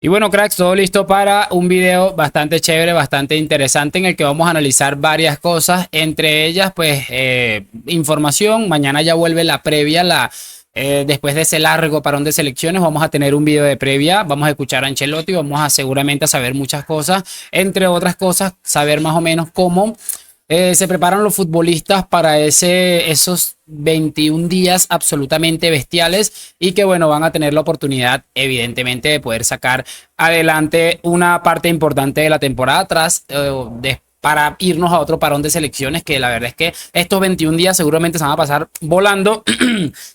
Y bueno, cracks, todo listo para un video bastante chévere, bastante interesante en el que vamos a analizar varias cosas, entre ellas, pues, información. Mañana ya vuelve la previa, después de ese largo parón de selecciones, vamos a tener un video de previa, vamos a escuchar a Ancelotti, vamos a seguramente a saber muchas cosas, entre otras cosas, saber más o menos cómo se preparan los futbolistas para esos 21 días absolutamente bestiales y que bueno, van a tener la oportunidad evidentemente de poder sacar adelante una parte importante de la temporada para irnos a otro parón de selecciones, que la verdad es que estos 21 días seguramente se van a pasar volando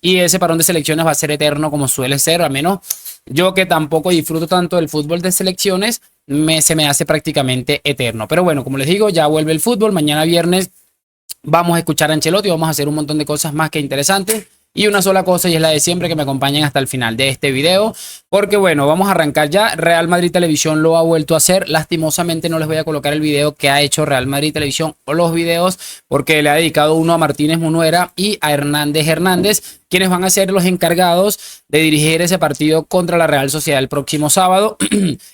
y ese parón de selecciones va a ser eterno como suele ser, al menos yo que tampoco disfruto tanto del fútbol de selecciones, se me hace prácticamente eterno. Pero bueno, como les digo, ya vuelve el fútbol. Mañana viernes vamos a escuchar a Ancelotti, vamos a hacer un montón de cosas más que interesantes. Y una sola cosa, y es la de siempre, que me acompañen hasta el final de este video. Porque bueno, vamos a arrancar ya. Real Madrid Televisión lo ha vuelto a hacer. Lastimosamente no les voy a colocar el video que ha hecho Real Madrid Televisión o los videos, porque le ha dedicado uno a Martínez Munuera y a Hernández Hernández, quienes van a ser los encargados de dirigir ese partido contra la Real Sociedad el próximo sábado.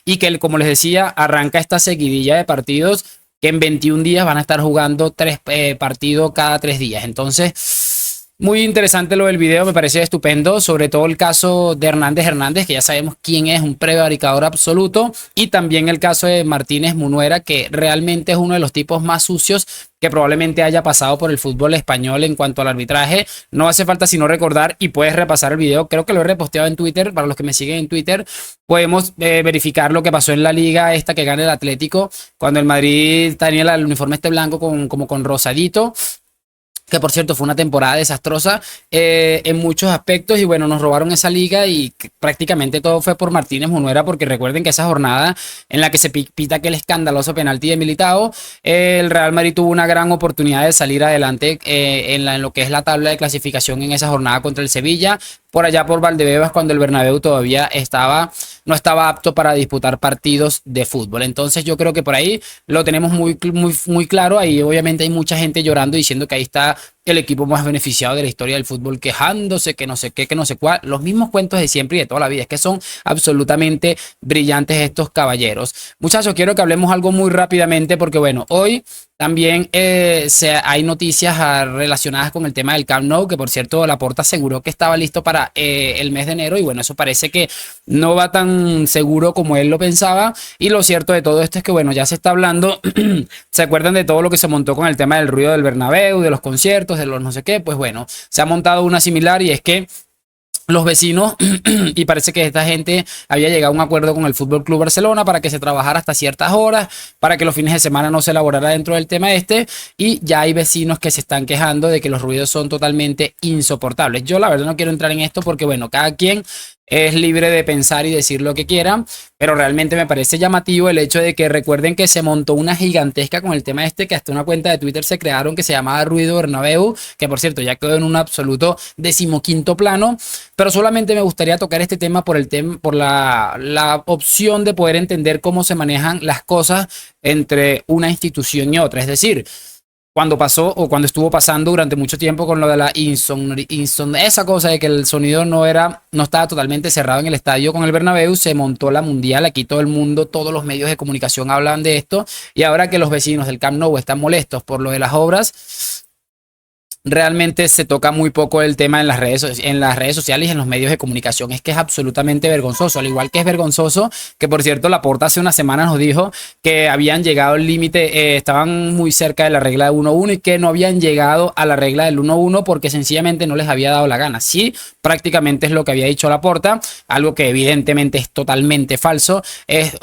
Y que, como les decía, arranca esta seguidilla de partidos que en 21 días van a estar jugando tres partidos cada 3 días. Entonces, muy interesante lo del video, me parece estupendo, sobre todo el caso de Hernández Hernández, que ya sabemos quién es, un prevaricador absoluto, y también el caso de Martínez Munuera, que realmente es uno de los tipos más sucios que probablemente haya pasado por el fútbol español en cuanto al arbitraje. No hace falta sino recordar, y puedes repasar el video, creo que lo he reposteado en Twitter, para los que me siguen en Twitter, podemos verificar lo que pasó en la liga esta que gana el Atlético, cuando el Madrid tenía el uniforme este blanco como con rosadito, que por cierto fue una temporada desastrosa en muchos aspectos, y bueno, nos robaron esa liga y prácticamente todo fue por Martínez Munuera, porque recuerden que esa jornada en la que se pita aquel escandaloso penalti de Militao, el Real Madrid tuvo una gran oportunidad de salir adelante en lo que es la tabla de clasificación en esa jornada contra el Sevilla, por allá por Valdebebas, cuando el Bernabéu todavía no estaba apto para disputar partidos de fútbol. Entonces yo creo que por ahí lo tenemos muy claro. Ahí obviamente hay mucha gente llorando diciendo que ahí está el equipo más beneficiado de la historia del fútbol, quejándose que no sé qué, que no sé cuál, los mismos cuentos de siempre y de toda la vida. Es que son absolutamente brillantes estos caballeros. Muchachos, quiero que hablemos algo muy rápidamente, porque bueno, hoy también hay noticias relacionadas con el tema del Camp Nou, que por cierto Laporta aseguró que estaba listo para el mes de enero, y bueno, eso parece que no va tan seguro como él lo pensaba. Y lo cierto de todo esto es que bueno, ya se está hablando, ¿se acuerdan de todo lo que se montó con el tema del ruido del Bernabéu, de los conciertos, de los no sé qué? Pues bueno, se ha montado una similar, y es que los vecinos, y parece que esta gente había llegado a un acuerdo con el Fútbol Club Barcelona para que se trabajara hasta ciertas horas, para que los fines de semana no se elaborara dentro del tema este, y ya hay vecinos que se están quejando de que los ruidos son totalmente insoportables. Yo la verdad no quiero entrar en esto porque bueno, cada quien es libre de pensar y decir lo que quiera, pero realmente me parece llamativo el hecho de que recuerden que se montó una gigantesca con el tema este, que hasta una cuenta de Twitter se crearon que se llamaba Ruido Bernabéu, que por cierto ya quedó en un absoluto 15º plano. Pero solamente me gustaría tocar este tema por la opción de poder entender cómo se manejan las cosas entre una institución y otra. Es decir, cuando pasó o cuando estuvo pasando durante mucho tiempo con lo de la esa cosa de que el sonido no estaba totalmente cerrado en el estadio con el Bernabéu, se montó la mundial, aquí todo el mundo, todos los medios de comunicación hablan de esto, y ahora que los vecinos del Camp Nou están molestos por lo de las obras, realmente se toca muy poco el tema en las redes sociales y en los medios de comunicación. Es que es absolutamente vergonzoso, al igual que es vergonzoso que, por cierto, Laporta hace unas semanas nos dijo que habían llegado al límite, estaban muy cerca de la regla de 1-1 y que no habían llegado a la regla del 1-1 porque sencillamente no les había dado la gana. Sí, prácticamente es lo que había dicho Laporta, algo que evidentemente es totalmente falso. Es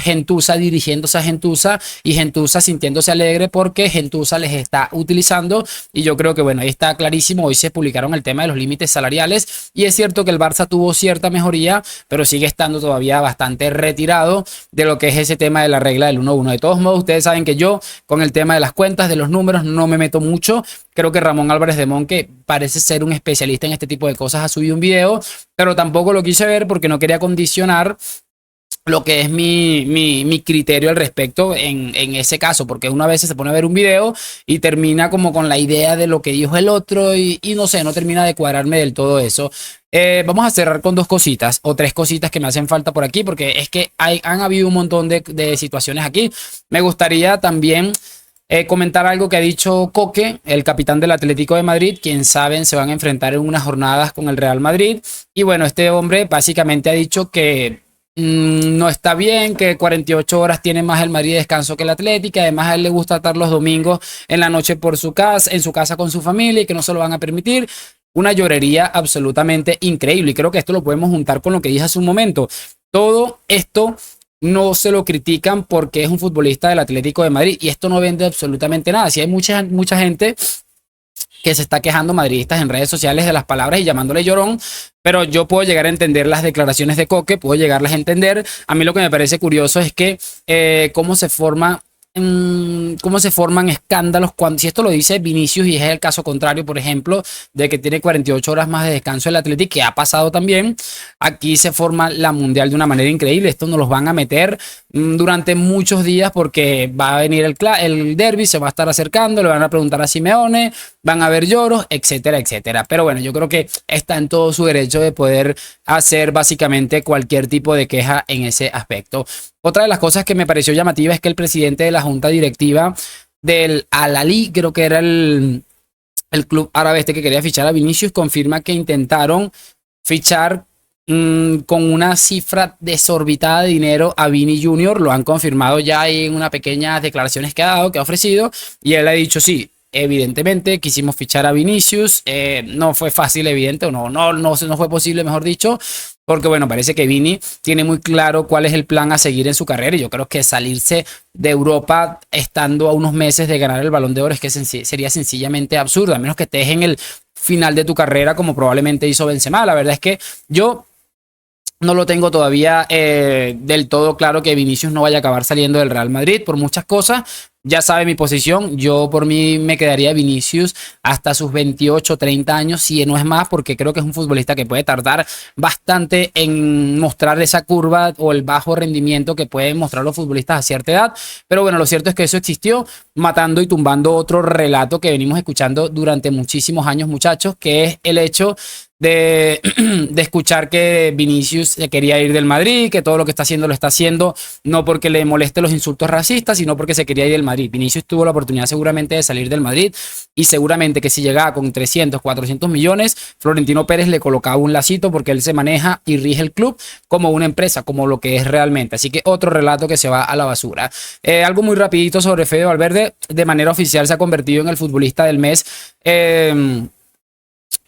Gentuza dirigiéndose a Gentuza y Gentuza sintiéndose alegre porque Gentuza les está utilizando. Y yo creo que bueno, ahí está clarísimo. Hoy se publicaron el tema de los límites salariales, y es cierto que el Barça tuvo cierta mejoría, pero sigue estando todavía bastante retirado de lo que es ese tema de la regla del 1-1. De todos modos, ustedes saben que yo con el tema de las cuentas, de los números, no me meto mucho. Creo que Ramón Álvarez de Mon, que parece ser un especialista en este tipo de cosas, ha subido un video, pero tampoco lo quise ver porque no quería condicionar lo que es mi criterio al respecto en ese caso, porque una vez se pone a ver un video y termina como con la idea de lo que dijo el otro y no sé, no termina de cuadrarme del todo eso. Vamos a cerrar con dos cositas o tres cositas que me hacen falta por aquí, porque es que han habido un montón de situaciones aquí. Me gustaría también comentar algo que ha dicho Coque, el capitán del Atlético de Madrid, quien saben se van a enfrentar en unas jornadas con el Real Madrid. Y bueno, este hombre básicamente ha dicho que no está bien, que 48 horas tiene más el Madrid de descanso que el Atlético. Además, a él le gusta estar los domingos en la noche por su casa, en su casa con su familia y que no se lo van a permitir. Una llorería absolutamente increíble. Y creo que esto lo podemos juntar con lo que dije hace un momento. Todo esto no se lo critican porque es un futbolista del Atlético de Madrid y esto no vende absolutamente nada. Si hay mucha gente que se está quejando, madridistas en redes sociales, de las palabras y llamándole llorón, pero yo puedo llegar a entender las declaraciones de Coque, puedo llegarlas a entender. A mí lo que me parece curioso es que cómo se forman escándalos cuando, si esto lo dice Vinicius y es el caso contrario, por ejemplo, de que tiene 48 horas más de descanso el Atlético, que ha pasado también. Aquí se forma la Mundial de una manera increíble. Esto nos los van a meter durante muchos días porque va a venir el derbi, se va a estar acercando, le van a preguntar a Simeone, van a haber lloros, etcétera, etcétera. Pero bueno, yo creo que está en todo su derecho de poder hacer básicamente cualquier tipo de queja en ese aspecto. Otra de las cosas que me pareció llamativa es que el presidente de la junta directiva del Al-Ahly, creo que era el club árabe este que quería fichar a Vinicius, confirma que intentaron fichar con una cifra desorbitada de dinero a Vini Junior. Lo han confirmado ya en unas pequeñas declaraciones que ha dado, que ha ofrecido, y él ha dicho sí. Evidentemente quisimos fichar a Vinicius, no fue fácil, evidente, o no fue posible, mejor dicho, porque bueno, parece que Vini tiene muy claro cuál es el plan a seguir en su carrera y yo creo que salirse de Europa estando a unos meses de ganar el Balón de Oro es que sería sencillamente absurdo, a menos que estés en el final de tu carrera como probablemente hizo Benzema. La verdad es que yo no lo tengo todavía del todo claro que Vinicius no vaya a acabar saliendo del Real Madrid por muchas cosas. Ya sabe mi posición, yo por mí me quedaría Vinicius hasta sus 28, 30 años, si no es más, porque creo que es un futbolista que puede tardar bastante en mostrar esa curva o el bajo rendimiento que pueden mostrar los futbolistas a cierta edad. Pero bueno, lo cierto es que eso existió, matando y tumbando otro relato que venimos escuchando durante muchísimos años, muchachos, que es el hecho de escuchar que Vinicius se quería ir del Madrid, que todo lo que está haciendo lo está haciendo no porque le moleste los insultos racistas, sino porque se quería ir del Madrid. Vinicius tuvo la oportunidad seguramente de salir del Madrid y seguramente que si llegaba con 300, 400 millones, Florentino Pérez le colocaba un lacito porque él se maneja y rige el club como una empresa, como lo que es realmente. Así que otro relato que se va a la basura. Algo muy rapidito sobre Fede Valverde, de manera oficial se ha convertido en el futbolista del mes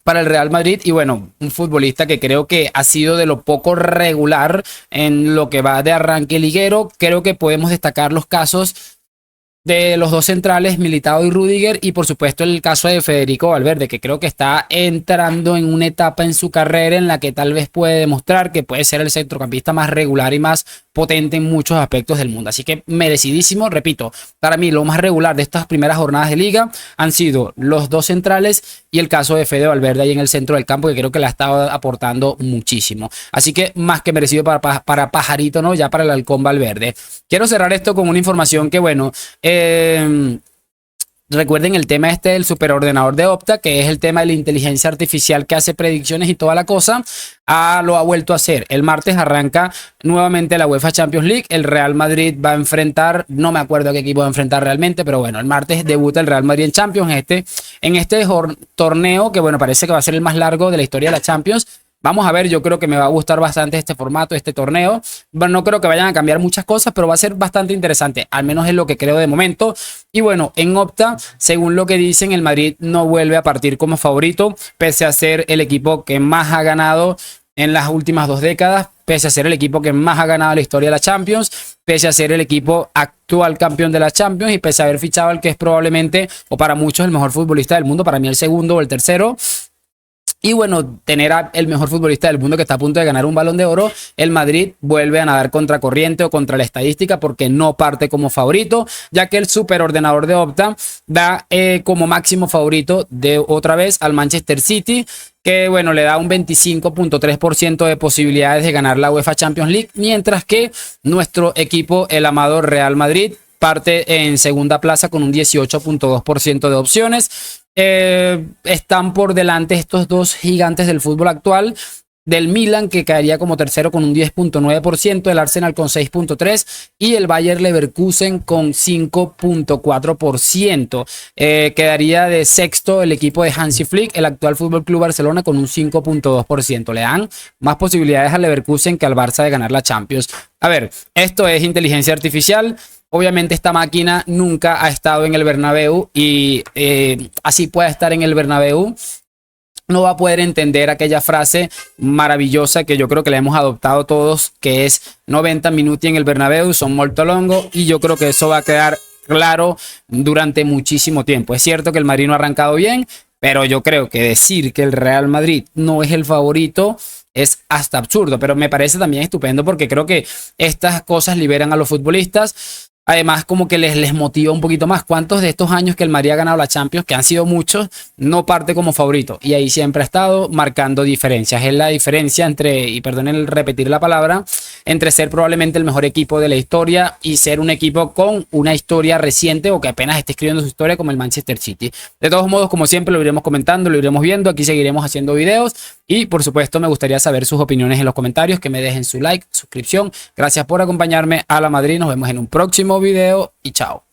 para el Real Madrid y bueno, un futbolista que creo que ha sido de lo poco regular en lo que va de arranque liguero. Creo que podemos destacar los casos de los dos centrales, Militao y Rudiger, y por supuesto el caso de Federico Valverde, que creo que está entrando en una etapa en su carrera en la que tal vez puede demostrar que puede ser el centrocampista más regular y más potente en muchos aspectos del mundo. Así que merecidísimo, repito, para mí lo más regular de estas primeras jornadas de liga han sido los dos centrales y el caso de Fede Valverde ahí en el centro del campo, que creo que le ha estado aportando muchísimo. Así que más que merecido para Pajarito, ¿no? Ya para el Halcón Valverde. Quiero cerrar esto con una información que, bueno, recuerden el tema este del superordenador de Opta, que es el tema de la inteligencia artificial que hace predicciones y toda la cosa. Lo ha vuelto a hacer. El martes arranca nuevamente la UEFA Champions League. El Real Madrid va a enfrentar, no me acuerdo a qué equipo va a enfrentar realmente, pero bueno, el martes debuta el Real Madrid en Champions, en este torneo que bueno, parece que va a ser el más largo de la historia de la Champions. Vamos a ver, yo creo que me va a gustar bastante este formato, este torneo. Bueno, no creo que vayan a cambiar muchas cosas, pero va a ser bastante interesante, al menos es lo que creo de momento. Y bueno, en Opta, según lo que dicen, el Madrid no vuelve a partir como favorito, pese a ser el equipo que más ha ganado en las últimas 2 décadas, pese a ser el equipo que más ha ganado en la historia de la Champions, pese a ser el equipo actual campeón de la Champions y pese a haber fichado al que es probablemente, o para muchos, el mejor futbolista del mundo, para mí el segundo o el tercero. Y bueno, tener el mejor futbolista del mundo que está a punto de ganar un Balón de Oro, el Madrid vuelve a nadar contra corriente o contra la estadística porque no parte como favorito, ya que el superordenador de Opta da como máximo favorito de otra vez al Manchester City. que bueno, le da un 25.3% de posibilidades de ganar la UEFA Champions League, mientras que nuestro equipo, el amado Real Madrid, parte en segunda plaza con un 18.2% de opciones. Están por delante estos dos gigantes del fútbol actual, del Milan, que caería como tercero con un 10.9%, el Arsenal con 6.3% y el Bayer Leverkusen con 5.4%. Quedaría de sexto el equipo de Hansi Flick, el actual Fútbol Club Barcelona, con un 5.2%. Le dan más posibilidades al Leverkusen que al Barça de ganar la Champions. A ver, esto es inteligencia artificial. Obviamente esta máquina nunca ha estado en el Bernabéu y así puede estar en el Bernabéu, no va a poder entender aquella frase maravillosa que yo creo que la hemos adoptado todos, que es 90 minutos en el Bernabéu son molto longo, y yo creo que eso va a quedar claro durante muchísimo tiempo. Es cierto que el Madrid no ha arrancado bien, pero yo creo que decir que el Real Madrid no es el favorito es hasta absurdo, pero me parece también estupendo porque creo que estas cosas liberan a los futbolistas. Además, como que les motiva un poquito más. ¿Cuántos de estos años que el Madrid ha ganado la Champions, que han sido muchos, no parte como favorito? Y ahí siempre ha estado marcando diferencias. Es la diferencia entre, y perdonen el repetir la palabra, entre ser probablemente el mejor equipo de la historia y ser un equipo con una historia reciente o que apenas esté escribiendo su historia, como el Manchester City. De todos modos, como siempre, lo iremos comentando, lo iremos viendo. Aquí seguiremos haciendo videos. Y por supuesto, me gustaría saber sus opiniones en los comentarios, que me dejen su like, suscripción. Gracias por acompañarme a la Madrid. Nos vemos en un próximo video y chao.